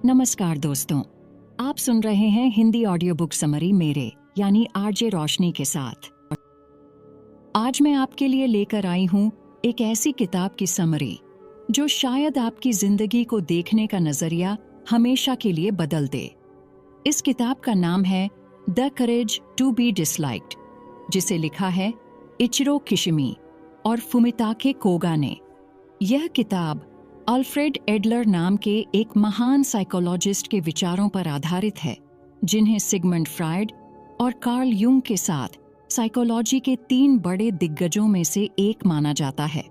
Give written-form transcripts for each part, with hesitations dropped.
नमस्कार दोस्तों, आप सुन रहे हैं हिंदी ऑडियो बुक समरी मेरे यानी आरजे रोशनी के साथ। आज मैं आपके लिए लेकर आई हूं एक ऐसी किताब की समरी जो शायद आपकी जिंदगी को देखने का नजरिया हमेशा के लिए बदल दे। इस किताब का नाम है the courage to be disliked, जिसे लिखा है इचिरो किशिमी और फुमिताके कोगा ने। यह किताब अल्फ्रेड एडलर नाम के एक महान साइकोलॉजिस्ट के विचारों पर आधारित है, जिन्हें सिगमंड फ्रायड और कार्ल यूंग के साथ साइकोलॉजी के 3 बड़े दिग्गजों में से एक माना जाता है।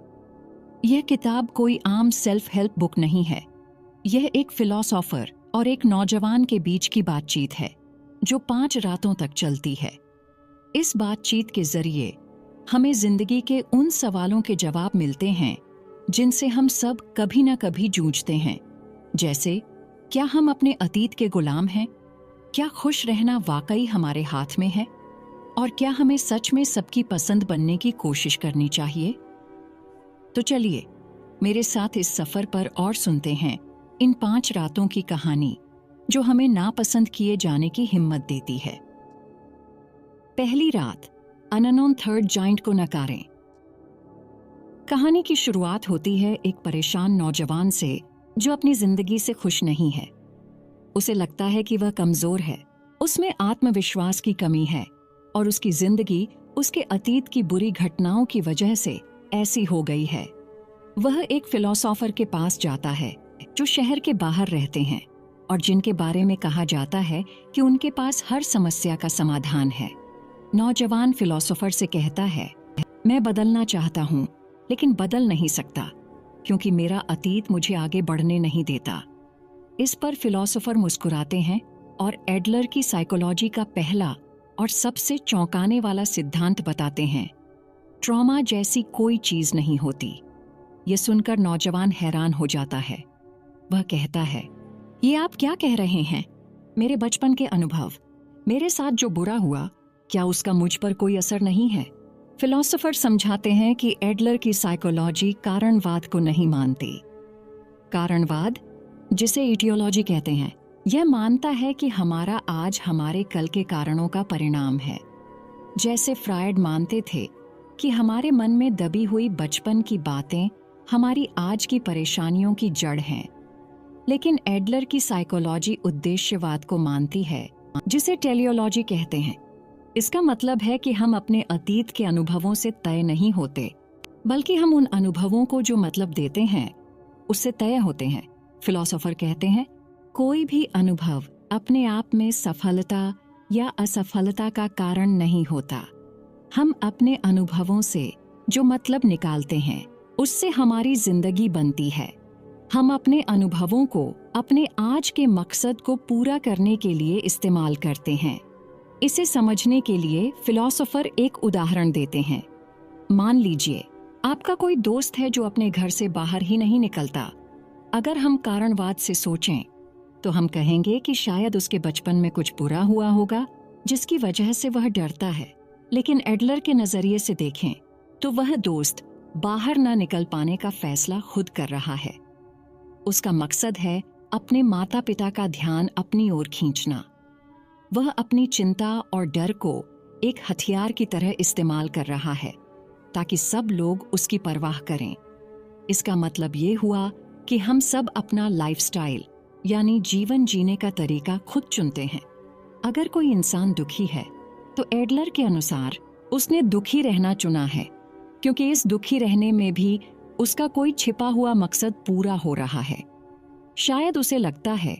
यह किताब कोई आम सेल्फ हेल्प बुक नहीं है। यह एक फिलोसोफर और एक नौजवान के बीच की बातचीत है, जो 5 रातों तक चलती है। इस बातचीत के जरिए हमें जिंदगी के उन सवालों के जवाब मिलते हैं जिनसे हम सब कभी न कभी जूझते हैं, जैसे क्या हम अपने अतीत के गुलाम हैं? क्या खुश रहना वाकई हमारे हाथ में है? और क्या हमें सच में सबकी पसंद बनने की कोशिश करनी चाहिए? तो चलिए मेरे साथ इस सफर पर और सुनते हैं इन 5 रातों की कहानी, जो हमें नापसंद किए जाने की हिम्मत देती है। पहली रात, अननोन थर्ड जाइंट को नकारें। कहानी की शुरुआत होती है एक परेशान नौजवान से जो अपनी जिंदगी से खुश नहीं है। उसे लगता है कि वह कमजोर है, उसमें आत्मविश्वास की कमी है और उसकी जिंदगी उसके अतीत की बुरी घटनाओं की वजह से ऐसी हो गई है। वह एक फिलोसोफर के पास जाता है जो शहर के बाहर रहते हैं और जिनके बारे में कहा जाता है कि उनके पास हर समस्या का समाधान है। नौजवान फिलोसोफर से कहता है, मैं बदलना चाहता हूँ लेकिन बदल नहीं सकता क्योंकि मेरा अतीत मुझे आगे बढ़ने नहीं देता। इस पर फिलोसोफर मुस्कुराते हैं और एडलर की साइकोलॉजी का पहला और सबसे चौंकाने वाला सिद्धांत बताते हैं, ट्रॉमा जैसी कोई चीज नहीं होती। यह सुनकर नौजवान हैरान हो जाता है। वह कहता है, ये आप क्या कह रहे हैं? मेरे बचपन के अनुभव, मेरे साथ जो बुरा हुआ, क्या उसका मुझ पर कोई असर नहीं है? फिलोसोफर समझाते हैं कि एडलर की साइकोलॉजी कारणवाद को नहीं मानती। कारणवाद, जिसे इटियोलॉजी कहते हैं, यह मानता है कि हमारा आज हमारे कल के कारणों का परिणाम है। जैसे फ्रायड मानते थे कि हमारे मन में दबी हुई बचपन की बातें हमारी आज की परेशानियों की जड़ हैं। लेकिन एडलर की साइकोलॉजी उद्देश्यवाद को मानती है, जिसे टेलियोलॉजी कहते हैं। इसका मतलब है कि हम अपने अतीत के अनुभवों से तय नहीं होते, बल्कि हम उन अनुभवों को जो मतलब देते हैं उससे तय होते हैं। फिलोसोफर कहते हैं, कोई भी अनुभव अपने आप में सफलता या असफलता का कारण नहीं होता। हम अपने अनुभवों से जो मतलब निकालते हैं उससे हमारी जिंदगी बनती है। हम अपने अनुभवों को अपने आज के मकसद को पूरा करने के लिए इस्तेमाल करते हैं। इसे समझने के लिए फिलोसोफर एक उदाहरण देते हैं। मान लीजिए आपका कोई दोस्त है जो अपने घर से बाहर ही नहीं निकलता। अगर हम कारणवाद से सोचें तो हम कहेंगे कि शायद उसके बचपन में कुछ बुरा हुआ होगा जिसकी वजह से वह डरता है। लेकिन एडलर के नजरिए से देखें तो वह दोस्त बाहर न निकल पाने का फैसला खुद कर रहा है। उसका मकसद है अपने माता पिता का ध्यान अपनी ओर खींचना। वह अपनी चिंता और डर को एक हथियार की तरह इस्तेमाल कर रहा है ताकि सब लोग उसकी परवाह करें। इसका मतलब ये हुआ कि हम सब अपना लाइफस्टाइल यानी जीवन जीने का तरीका खुद चुनते हैं। अगर कोई इंसान दुखी है तो एडलर के अनुसार उसने दुखी रहना चुना है, क्योंकि इस दुखी रहने में भी उसका कोई छिपा हुआ मकसद पूरा हो रहा है। शायद उसे लगता है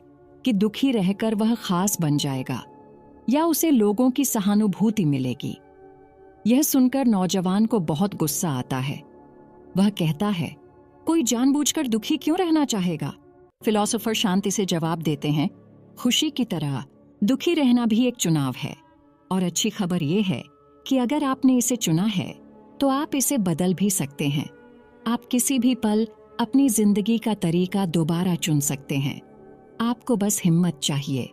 कि दुखी रहकर वह खास बन जाएगा या उसे लोगों की सहानुभूति मिलेगी। यह सुनकर नौजवान को बहुत गुस्सा आता है। वह कहता है, कोई जानबूझकर दुखी क्यों रहना चाहेगा? फिलोसोफर शांति से जवाब देते हैं, खुशी की तरह दुखी रहना भी एक चुनाव है। और अच्छी खबर यह है कि अगर आपने इसे चुना है तो आप इसे बदल भी सकते हैं। आप किसी भी पल अपनी जिंदगी का तरीका दोबारा चुन सकते हैं। आपको बस हिम्मत चाहिए।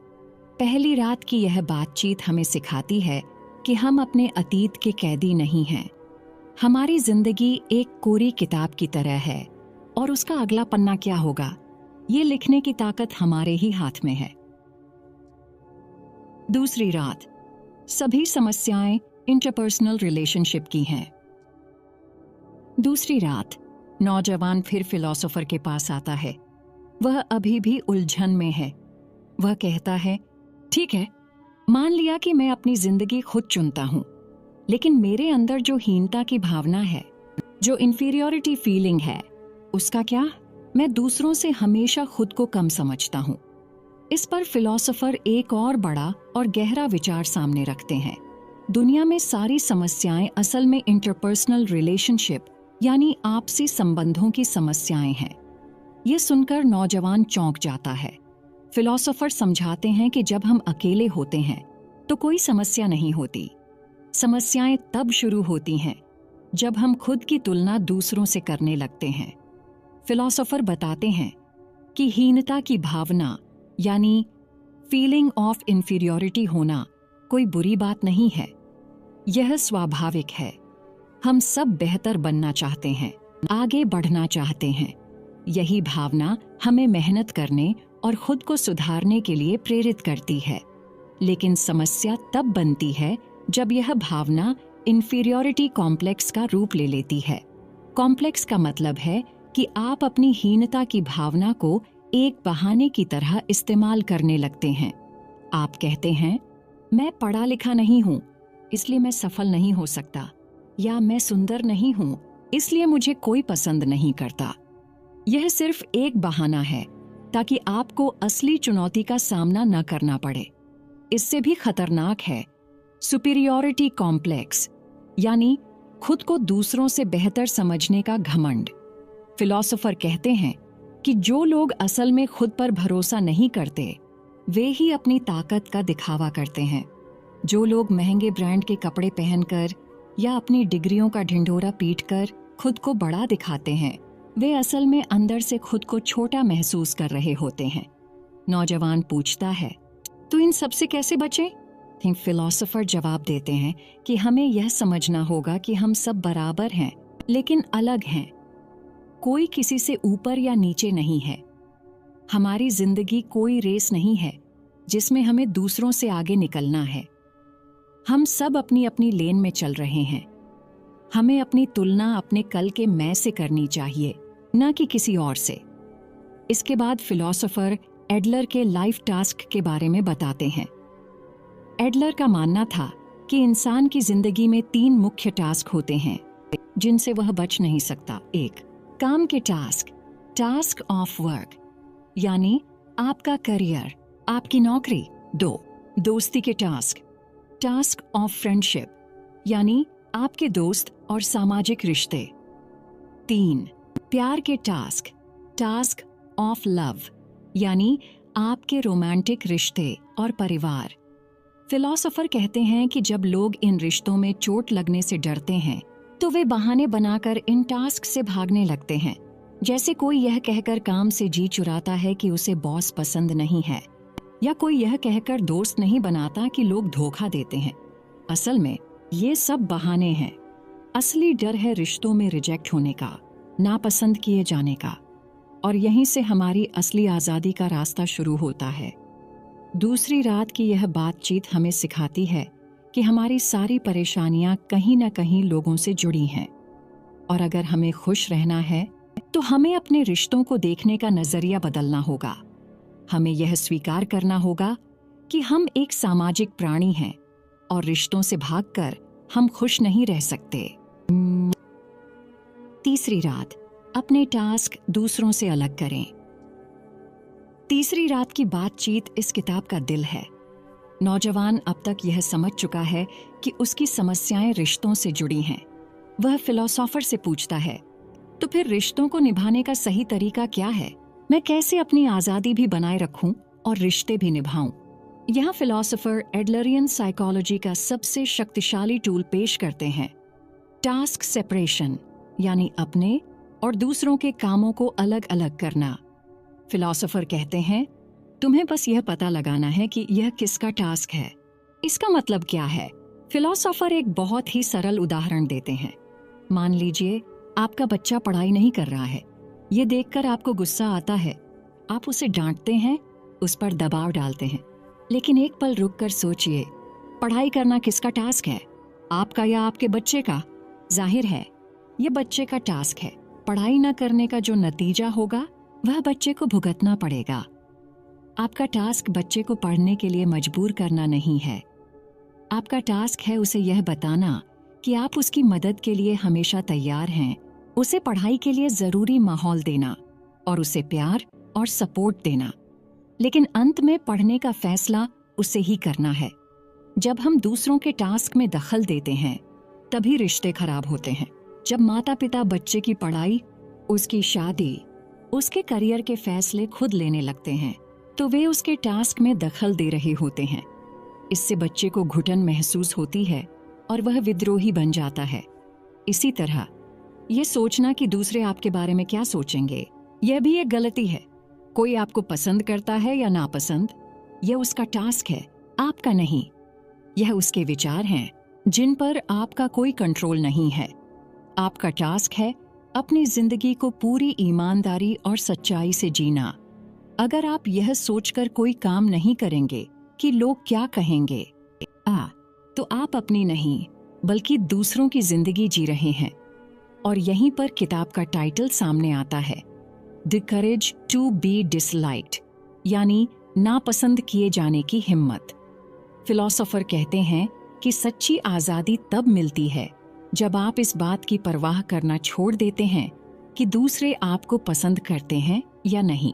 पहली रात की यह बातचीत हमें सिखाती है कि हम अपने अतीत के कैदी नहीं हैं। हमारी जिंदगी एक कोरी किताब की तरह है और उसका अगला पन्ना क्या होगा ये लिखने की ताकत हमारे ही हाथ में है। दूसरी रात, सभी समस्याएं इंटरपर्सनल रिलेशनशिप की हैं। दूसरी रात, नौजवान फिर फिलोसोफर के पास आता है। वह अभी भी उलझन में है। वह कहता है, ठीक है, मान लिया कि मैं अपनी जिंदगी खुद चुनता हूं, लेकिन मेरे अंदर जो हीनता की भावना है, जो इंफीरियरिटी फीलिंग है, उसका क्या? मैं दूसरों से हमेशा खुद को कम समझता हूं। इस पर फिलोसोफर एक और बड़ा और गहरा विचार सामने रखते हैं। दुनिया में सारी समस्याएं असल में इंटरपर्सनल रिलेशनशिप यानी आपसी संबंधों की समस्याएं हैं। ये सुनकर नौजवान चौंक जाता है। फिलोसोफर समझाते हैं कि जब हम अकेले होते हैं तो कोई समस्या नहीं होती। समस्याएं तब शुरू होती हैं जब हम खुद की तुलना दूसरों से करने लगते हैं। फिलोसोफर बताते हैं कि हीनता की भावना यानी फीलिंग ऑफ इंफीरियरिटी होना कोई बुरी बात नहीं है। यह स्वाभाविक है। हम सब बेहतर बनना चाहते हैं, आगे बढ़ना चाहते हैं। यही भावना हमें मेहनत करने और खुद को सुधारने के लिए प्रेरित करती है। लेकिन समस्या तब बनती है जब यह भावना इंफीरियरिटी कॉम्प्लेक्स का रूप ले लेती है। कॉम्प्लेक्स का मतलब है कि आप अपनी हीनता की भावना को एक बहाने की तरह इस्तेमाल करने लगते हैं। आप कहते हैं, मैं पढ़ा लिखा नहीं हूं, इसलिए मैं सफल नहीं हो सकता, या मैं सुंदर नहीं हूं, इसलिए मुझे कोई पसंद नहीं करता। यह सिर्फ एक बहाना है ताकि आपको असली चुनौती का सामना न करना पड़े। इससे भी खतरनाक है सुपीरियरिटी कॉम्प्लेक्स यानी खुद को दूसरों से बेहतर समझने का घमंड। फिलोसोफर कहते हैं कि जो लोग असल में खुद पर भरोसा नहीं करते, वे ही अपनी ताकत का दिखावा करते हैं। जो लोग महंगे ब्रांड के कपड़े पहनकर या अपनी डिग्रियों का ढिंढोरा पीटकर खुद को बड़ा दिखाते हैं, वे असल में अंदर से खुद को छोटा महसूस कर रहे होते हैं। नौजवान पूछता है, तो इन सब से कैसे बचें? फिलोसोफर जवाब देते हैं कि हमें यह समझना होगा कि हम सब बराबर हैं, लेकिन अलग हैं। कोई किसी से ऊपर या नीचे नहीं है। हमारी जिंदगी कोई रेस नहीं है जिसमें हमें दूसरों से आगे निकलना है। हम सब अपनी अपनी लेन में चल रहे हैं। हमें अपनी तुलना अपने कल के मैं से करनी चाहिए, न कि किसी और से। इसके बाद फिलोसोफर एडलर के लाइफ टास्क के बारे में बताते हैं। एडलर का मानना था कि इंसान की जिंदगी में 3 मुख्य टास्क होते हैं जिनसे वह बच नहीं सकता। 1, काम के टास्क, टास्क ऑफ वर्क, यानी आपका करियर, आपकी नौकरी। 2, दोस्ती के टास्क, टास्क ऑफ फ्रेंडशिप, यानी आपके दोस्त और सामाजिक रिश्ते। 3, प्यार के टास्क, टास्क ऑफ लव, यानी आपके रोमांटिक रिश्ते और परिवार। फिलोसोफर कहते हैं कि जब लोग इन रिश्तों में चोट लगने से डरते हैं तो वे बहाने बनाकर इन टास्क से भागने लगते हैं। जैसे कोई यह कहकर काम से जी चुराता है कि उसे बॉस पसंद नहीं है, या कोई यह कहकर दोस्त नहीं बनाता कि लोग धोखा देते हैं। असल में ये सब बहाने हैं। असली डर है रिश्तों में रिजेक्ट होने का, नापसंद किए जाने का, और यहीं से हमारी असली आजादी का रास्ता शुरू होता है। दूसरी रात की यह बातचीत हमें सिखाती है कि हमारी सारी परेशानियां कहीं न कहीं लोगों से जुड़ी हैं, और अगर हमें खुश रहना है तो हमें अपने रिश्तों को देखने का नजरिया बदलना होगा। हमें यह स्वीकार करना होगा कि हम एक सामाजिक प्राणी हैं और रिश्तों से भागकर हम खुश नहीं रह सकते। तीसरी रात, अपने टास्क दूसरों से अलग करें। तीसरी रात की बातचीत इस किताब का दिल है। नौजवान अब तक यह समझ चुका है कि उसकी समस्याएं रिश्तों से जुड़ी हैं। वह फिलोसोफर से पूछता है, तो फिर रिश्तों को निभाने का सही तरीका क्या है? मैं कैसे अपनी आजादी भी बनाए रखूं और रिश्ते भी निभाऊं? यहाँ फिलोसोफर एडलरियन साइकोलॉजी का सबसे शक्तिशाली टूल पेश करते हैं, टास्क सेपरेशन, यानी अपने और दूसरों के कामों को अलग अलग करना। फिलोसोफर कहते हैं, तुम्हें बस यह पता लगाना है कि यह किसका टास्क है। इसका मतलब क्या है? फिलोसोफर एक बहुत ही सरल उदाहरण देते हैं। मान लीजिए आपका बच्चा पढ़ाई नहीं कर रहा है। ये देखकर आपको गुस्सा आता है, आप उसे डांटते हैं, उस पर दबाव डालते हैं। लेकिन एक पल रुककर सोचिए, पढ़ाई करना किसका टास्क है? आपका या आपके बच्चे का? जाहिर है ये बच्चे का टास्क है। पढ़ाई न करने का जो नतीजा होगा वह बच्चे को भुगतना पड़ेगा। आपका टास्क बच्चे को पढ़ने के लिए मजबूर करना नहीं है। आपका टास्क है उसे यह बताना कि आप उसकी मदद के लिए हमेशा तैयार हैं, उसे पढ़ाई के लिए जरूरी माहौल देना और उसे प्यार और सपोर्ट देना। लेकिन अंत में पढ़ने का फैसला उसे ही करना है। जब हम दूसरों के टास्क में दखल देते हैं तभी रिश्ते खराब होते हैं। जब माता पिता बच्चे की पढ़ाई, उसकी शादी, उसके करियर के फैसले खुद लेने लगते हैं तो वे उसके टास्क में दखल दे रहे होते हैं। इससे बच्चे को घुटन महसूस होती है और वह विद्रोही बन जाता है। इसी तरह यह सोचना कि दूसरे आपके बारे में क्या सोचेंगे, यह भी एक गलती है। कोई आपको पसंद करता है या नापसंद, यह उसका टास्क है, आपका नहीं। यह उसके विचार हैं जिन पर आपका कोई कंट्रोल नहीं है। आपका टास्क है अपनी जिंदगी को पूरी ईमानदारी और सच्चाई से जीना। अगर आप यह सोचकर कोई काम नहीं करेंगे कि लोग क्या कहेंगे, तो आप अपनी नहीं बल्कि दूसरों की जिंदगी जी रहे हैं। और यहीं पर किताब का टाइटल सामने आता है, the courage to be disliked, यानी नापसंद किए जाने की हिम्मत। फिलोसोफर कहते हैं कि सच्ची आजादी तब मिलती है जब आप इस बात की परवाह करना छोड़ देते हैं कि दूसरे आपको पसंद करते हैं या नहीं।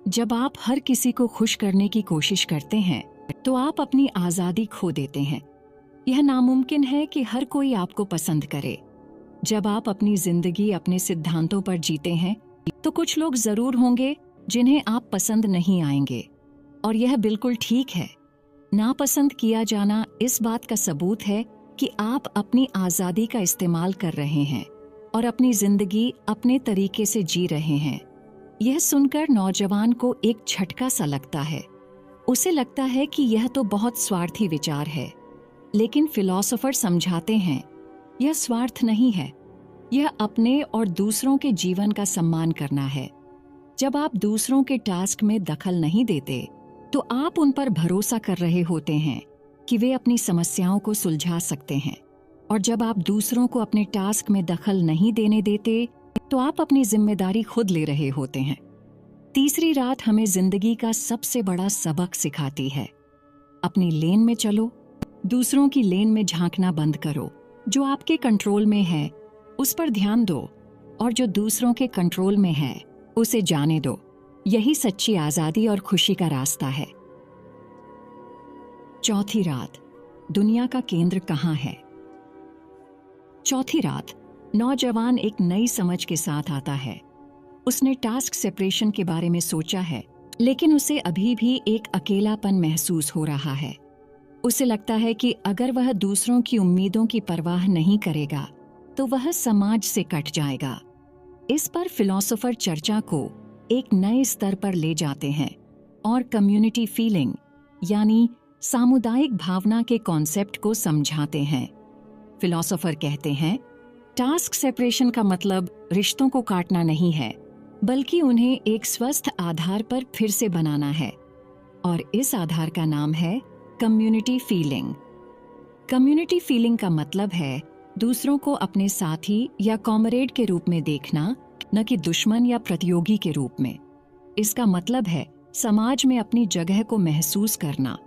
जब आप हर किसी को खुश करने की कोशिश करते हैं तो आप अपनी आजादी खो देते हैं। यह नामुमकिन है कि हर कोई आपको पसंद करे। जब आप अपनी जिंदगी अपने सिद्धांतों पर जीते हैं तो कुछ लोग जरूर होंगे जिन्हें आप पसंद नहीं आएंगे, और यह बिल्कुल ठीक है। नापसंद किया जाना इस बात का सबूत है कि आप अपनी आजादी का इस्तेमाल कर रहे हैं और अपनी जिंदगी अपने तरीके से जी रहे हैं। यह सुनकर नौजवान को एक झटका सा लगता है। उसे लगता है कि यह तो बहुत स्वार्थी विचार है, लेकिन फिलोसोफर समझाते हैं यह स्वार्थ नहीं है, यह अपने और दूसरों के जीवन का सम्मान करना है। जब आप दूसरों के टास्क में दखल नहीं देते तो आप उन पर भरोसा कर रहे होते हैं कि वे अपनी समस्याओं को सुलझा सकते हैं। और जब आप दूसरों को अपने टास्क में दखल नहीं देने देते तो आप अपनी जिम्मेदारी खुद ले रहे होते हैं। तीसरी रात हमें जिंदगी का सबसे बड़ा सबक सिखाती है, अपनी लेन में चलो, दूसरों की लेन में झांकना बंद करो। जो आपके कंट्रोल में है उस पर ध्यान दो, और जो दूसरों के कंट्रोल में है उसे जाने दो। यही सच्ची आजादी और खुशी का रास्ता है। चौथी रात, दुनिया का केंद्र कहाँ है? चौथी रात नौजवान एक नई समझ के साथ आता है। उसने टास्क सेपरेशन के बारे में सोचा है, लेकिन उसे अभी भी एक अकेलापन महसूस हो रहा है। उसे लगता है कि अगर वह दूसरों की उम्मीदों की परवाह नहीं करेगा तो वह समाज से कट जाएगा। इस पर फिलोसोफर चर्चा को एक नए स्तर पर ले जाते हैं और कम्युनिटी फीलिंग यानी सामुदायिक भावना के कॉन्सेप्ट को समझाते हैं। फिलोसोफर कहते हैं टास्क सेपरेशन का मतलब रिश्तों को काटना नहीं है, बल्कि उन्हें एक स्वस्थ आधार पर फिर से बनाना है, और इस आधार का नाम है कम्युनिटी फीलिंग। कम्युनिटी फीलिंग का मतलब है दूसरों को अपने साथी या कॉमरेड के रूप में देखना, न कि दुश्मन या प्रतियोगी के रूप में। इसका मतलब है समाज में अपनी जगह को महसूस करना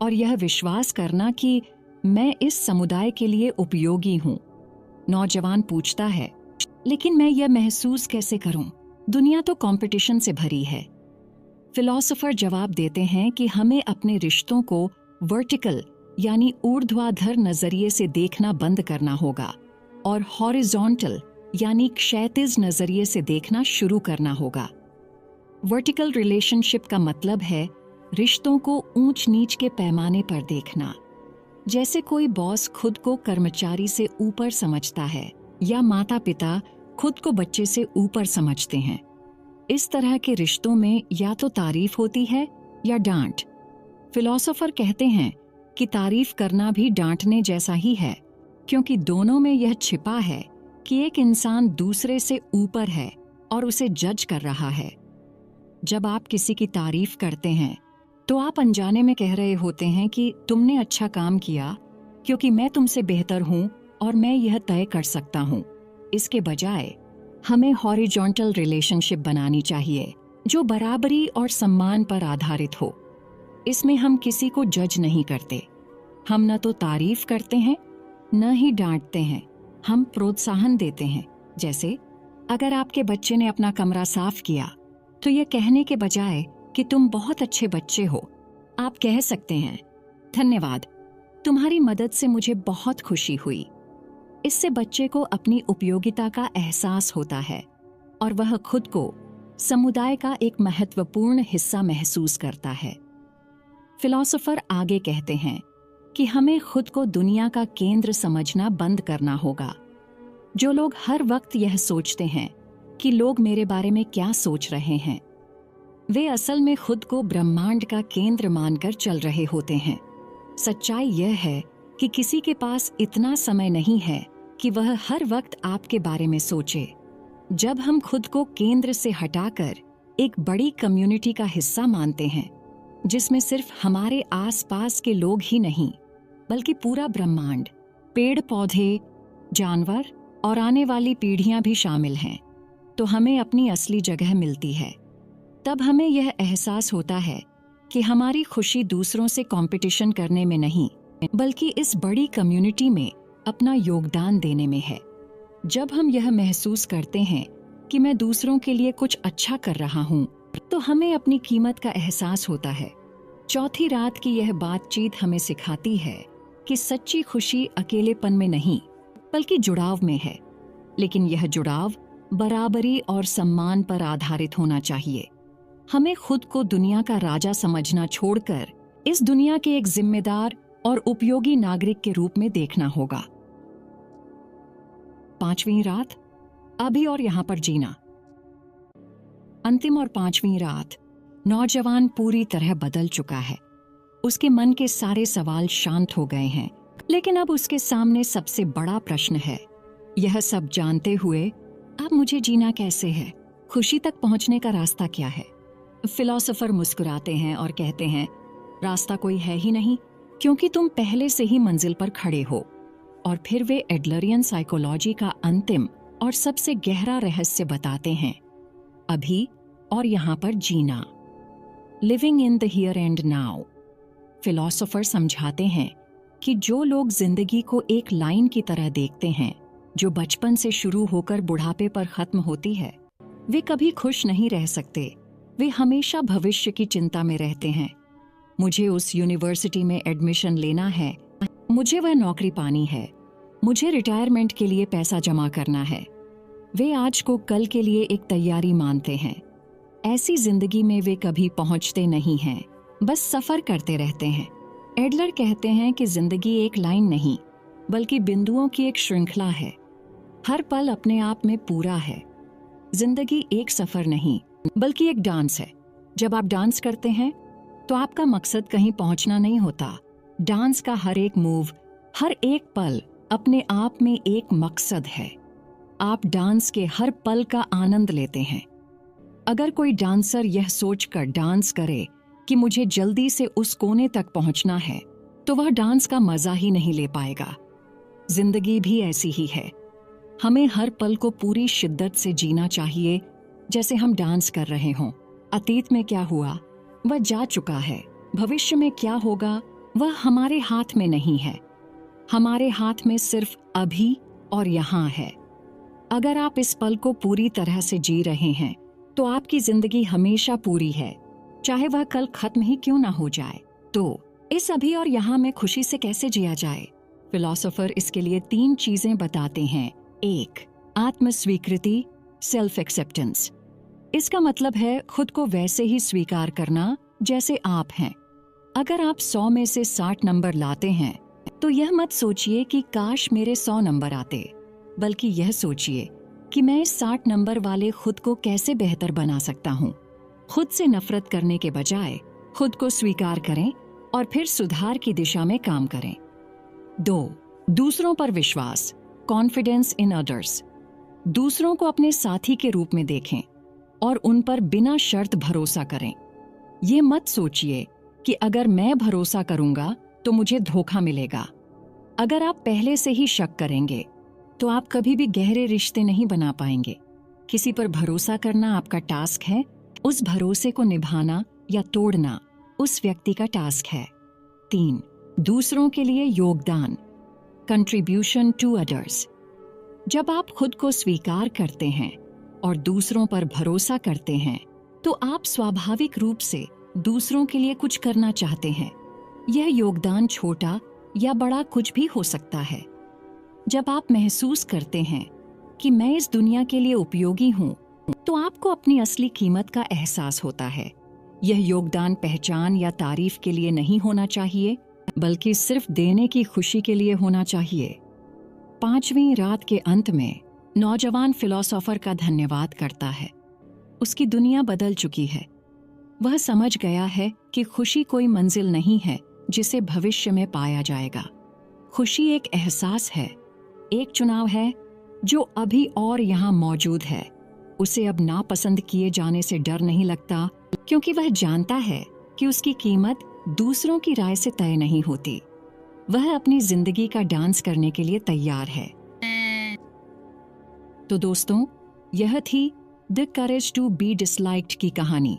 और यह विश्वास करना कि मैं इस समुदाय के लिए उपयोगी हूँ। नौजवान पूछता है, लेकिन मैं यह महसूस कैसे करूं? दुनिया तो कंपटीशन से भरी है। फिलोसोफर जवाब देते हैं कि हमें अपने रिश्तों को वर्टिकल यानी ऊर्ध्वाधर नजरिए से देखना बंद करना होगा और हॉरिजॉन्टल यानी क्षैतिज नजरिए से देखना शुरू करना होगा। वर्टिकल रिलेशनशिप का मतलब है रिश्तों को ऊंच नीच के पैमाने पर देखना। जैसे कोई बॉस खुद को कर्मचारी से ऊपर समझता है या माता पिता खुद को बच्चे से ऊपर समझते हैं। इस तरह के रिश्तों में या तो तारीफ होती है या डांट। फिलोसोफर कहते हैं कि तारीफ करना भी डांटने जैसा ही है, क्योंकि दोनों में यह छिपा है कि एक इंसान दूसरे से ऊपर है और उसे जज कर रहा है। जब आप किसी की तारीफ करते हैं तो आप अनजाने में कह रहे होते हैं कि तुमने अच्छा काम किया क्योंकि मैं तुमसे बेहतर हूं और मैं यह तय कर सकता हूं। इसके बजाय हमें हॉरिजॉन्टल रिलेशनशिप बनानी चाहिए जो बराबरी और सम्मान पर आधारित हो। इसमें हम किसी को जज नहीं करते। हम न तो तारीफ करते हैं न ही डांटते हैं, हम प्रोत्साहन देते हैं। जैसे अगर आपके बच्चे ने अपना कमरा साफ किया तो यह कहने के बजाय कि तुम बहुत अच्छे बच्चे हो, आप कह सकते हैं धन्यवाद, तुम्हारी मदद से मुझे बहुत खुशी हुई। इससे बच्चे को अपनी उपयोगिता का एहसास होता है और वह खुद को समुदाय का एक महत्वपूर्ण हिस्सा महसूस करता है। फिलॉसफर आगे कहते हैं कि हमें खुद को दुनिया का केंद्र समझना बंद करना होगा। जो लोग हर वक्त यह सोचते हैं कि लोग मेरे बारे में क्या सोच रहे हैं, वे असल में खुद को ब्रह्मांड का केंद्र मानकर चल रहे होते हैं। सच्चाई यह है कि किसी के पास इतना समय नहीं है कि वह हर वक्त आपके बारे में सोचे। जब हम खुद को केंद्र से हटाकर एक बड़ी कम्युनिटी का हिस्सा मानते हैं जिसमें सिर्फ हमारे आसपास के लोग ही नहीं बल्कि पूरा ब्रह्मांड, पेड़ पौधे, जानवर और आने वाली पीढ़ियां भी शामिल हैं, तो हमें अपनी असली जगह मिलती है। तब हमें यह एहसास होता है कि हमारी खुशी दूसरों से कंपटीशन करने में नहीं बल्कि इस बड़ी कम्युनिटी में अपना योगदान देने में है। जब हम यह महसूस करते हैं कि मैं दूसरों के लिए कुछ अच्छा कर रहा हूं, तो हमें अपनी कीमत का एहसास होता है। चौथी रात की यह बातचीत हमें सिखाती है कि सच्ची खुशी अकेलेपन में नहीं बल्कि जुड़ाव में है, लेकिन यह जुड़ाव बराबरी और सम्मान पर आधारित होना चाहिए। हमें खुद को दुनिया का राजा समझना छोड़कर इस दुनिया के एक जिम्मेदार और उपयोगी नागरिक के रूप में देखना होगा। पांचवीं रात, अभी और यहां पर जीना। अंतिम और पांचवीं रात, नौजवान पूरी तरह बदल चुका है। उसके मन के सारे सवाल शांत हो गए हैं, लेकिन अब उसके सामने सबसे बड़ा प्रश्न है। यह सब जानते हुए अब मुझे जीना कैसे है? खुशी तक पहुंचने का रास्ता क्या है? फिलॉसफर मुस्कुराते हैं और कहते हैं, रास्ता कोई है ही नहीं, क्योंकि तुम पहले से ही मंजिल पर खड़े हो। और फिर वे एडलरियन साइकोलॉजी का अंतिम और सबसे गहरा रहस्य बताते हैं, अभी और यहां पर जीना। Living in the here and now. Philosopher समझाते हैं कि जो लोग जिंदगी को एक लाइन की तरह देखते हैं जो बचपन से शुरू होकर बुढ़ापे पर खत्म होती है, वे कभी खुश नहीं रह सकते। वे हमेशा भविष्य की चिंता में रहते हैं। मुझे उस यूनिवर्सिटी में एडमिशन लेना है, मुझे वह नौकरी पानी है, मुझे रिटायरमेंट के लिए पैसा जमा करना है। वे आज को कल के लिए एक तैयारी मानते हैं। ऐसी जिंदगी में वे कभी पहुंचते नहीं हैं, बस सफर करते रहते हैं। एडलर कहते हैं कि जिंदगी एक लाइन नहीं बल्कि बिंदुओं की एक श्रृंखला है। हर पल अपने आप में पूरा है। जिंदगी एक सफर नहीं बल्कि एक डांस है। जब आप डांस करते हैं तो आपका मकसद कहीं पहुंचना नहीं होता। डांस का हर एक मूव, हर एक पल अपने आप में एक मकसद है। आप डांस के हर पल का आनंद लेते हैं। अगर कोई डांसर यह सोचकर डांस करे कि मुझे जल्दी से उस कोने तक पहुंचना है, तो वह डांस का मजा ही नहीं ले पाएगा। जिंदगी भी ऐसी ही है। हमें हर पल को पूरी शिद्दत से जीना चाहिए, जैसे हम डांस कर रहे हों। अतीत में क्या हुआ वह जा चुका है। भविष्य में क्या होगा वह हमारे हाथ में नहीं है। हमारे हाथ में सिर्फ अभी और यहाँ है। अगर आप इस पल को पूरी तरह से जी रहे हैं तो आपकी जिंदगी हमेशा पूरी है, चाहे वह कल खत्म ही क्यों ना हो जाए। तो इस अभी और यहाँ में खुशी से कैसे जिया जाए? फिलॉसफर इसके लिए 3 चीजें बताते हैं। 1. आत्म स्वीकृति, सेल्फ एक्सेप्टेंस। इसका मतलब है खुद को वैसे ही स्वीकार करना जैसे आप हैं। अगर आप 100 में से 60 नंबर लाते हैं तो यह मत सोचिए कि काश मेरे 100 नंबर आते, बल्कि यह सोचिए कि मैं इस 60 नंबर वाले खुद को कैसे बेहतर बना सकता हूँ। खुद से नफरत करने के बजाय खुद को स्वीकार करें और फिर सुधार की दिशा में काम करें। 2. दूसरों पर विश्वास, कॉन्फिडेंस इन अदर्स। दूसरों को अपने साथी के रूप में देखें। और उन पर बिना शर्त भरोसा करें। ये मत सोचिए कि अगर मैं भरोसा करूंगा तो मुझे धोखा मिलेगा। अगर आप पहले से ही शक करेंगे तो आप कभी भी गहरे रिश्ते नहीं बना पाएंगे। किसी पर भरोसा करना आपका टास्क है, उस भरोसे को निभाना या तोड़ना उस व्यक्ति का टास्क है। 3. दूसरों के लिए योगदान, कंट्रीब्यूशन टू अदर्स। जब आप खुद को स्वीकार करते हैं और दूसरों पर भरोसा करते हैं तो आप स्वाभाविक रूप से दूसरों के लिए कुछ करना चाहते हैं। यह योगदान छोटा या बड़ा कुछ भी हो सकता है। जब आप महसूस करते हैं कि मैं इस दुनिया के लिए उपयोगी हूं, तो आपको अपनी असली कीमत का एहसास होता है। यह योगदान पहचान या तारीफ के लिए नहीं होना चाहिए, बल्कि सिर्फ देने की खुशी के लिए होना चाहिए। 5वीं रात के अंत में नौजवान फिलोसोफर का धन्यवाद करता है। उसकी दुनिया बदल चुकी है। वह समझ गया है कि खुशी कोई मंजिल नहीं है जिसे भविष्य में पाया जाएगा। खुशी एक एहसास है, एक चुनाव है जो अभी और यहाँ मौजूद है। उसे अब नापसंद किए जाने से डर नहीं लगता, क्योंकि वह जानता है कि उसकी कीमत दूसरों की राय से तय नहीं होती। वह अपनी जिंदगी का डांस करने के लिए तैयार है। तो दोस्तों, यह थी the courage to be disliked की कहानी।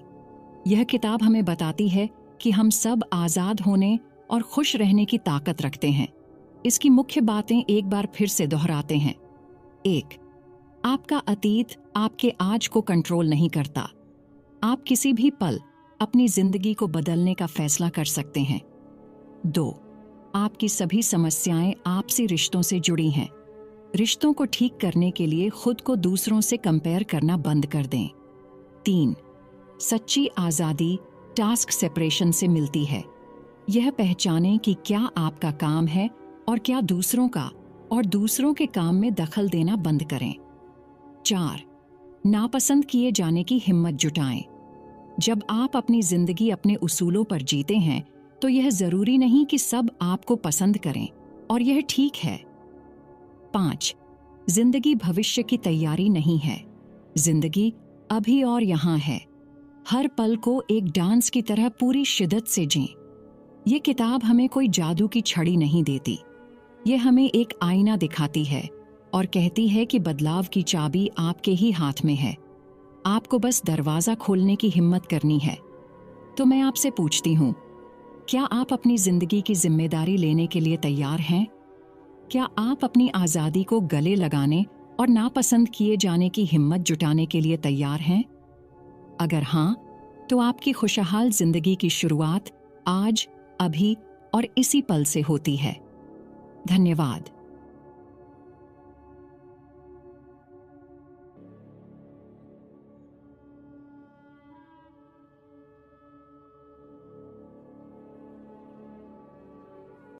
यह किताब हमें बताती है कि हम सब आजाद होने और खुश रहने की ताकत रखते हैं। इसकी मुख्य बातें एक बार फिर से दोहराते हैं। 1. आपका अतीत आपके आज को कंट्रोल नहीं करता। आप किसी भी पल अपनी जिंदगी को बदलने का फैसला कर सकते हैं। 2. आपकी सभी समस्याएं आपसी रिश्तों से जुड़ी हैं। रिश्तों को ठीक करने के लिए खुद को दूसरों से कंपेयर करना बंद कर दें। 3. सच्ची आज़ादी टास्क सेपरेशन से मिलती है। यह पहचानें कि क्या आपका काम है और क्या दूसरों का, और दूसरों के काम में दखल देना बंद करें। 4. नापसंद किए जाने की हिम्मत जुटाएं। जब आप अपनी जिंदगी अपने उसूलों पर जीते हैं तो यह जरूरी नहीं कि सब आपको पसंद करें, और यह ठीक है। 5. जिंदगी भविष्य की तैयारी नहीं है। जिंदगी अभी और यहाँ है। हर पल को एक डांस की तरह पूरी शिद्दत से जिएं। ये किताब हमें कोई जादू की छड़ी नहीं देती। ये हमें एक आईना दिखाती है और कहती है कि बदलाव की चाबी आपके ही हाथ में है। आपको बस दरवाजा खोलने की हिम्मत करनी है। तो मैं आपसे पूछती हूँ, क्या आप अपनी जिंदगी की जिम्मेदारी लेने के लिए तैयार हैं? क्या आप अपनी आज़ादी को गले लगाने और नापसंद किए जाने की हिम्मत जुटाने के लिए तैयार हैं? अगर हाँ, तो आपकी खुशहाल जिंदगी की शुरुआत आज, अभी और इसी पल से होती है। धन्यवाद।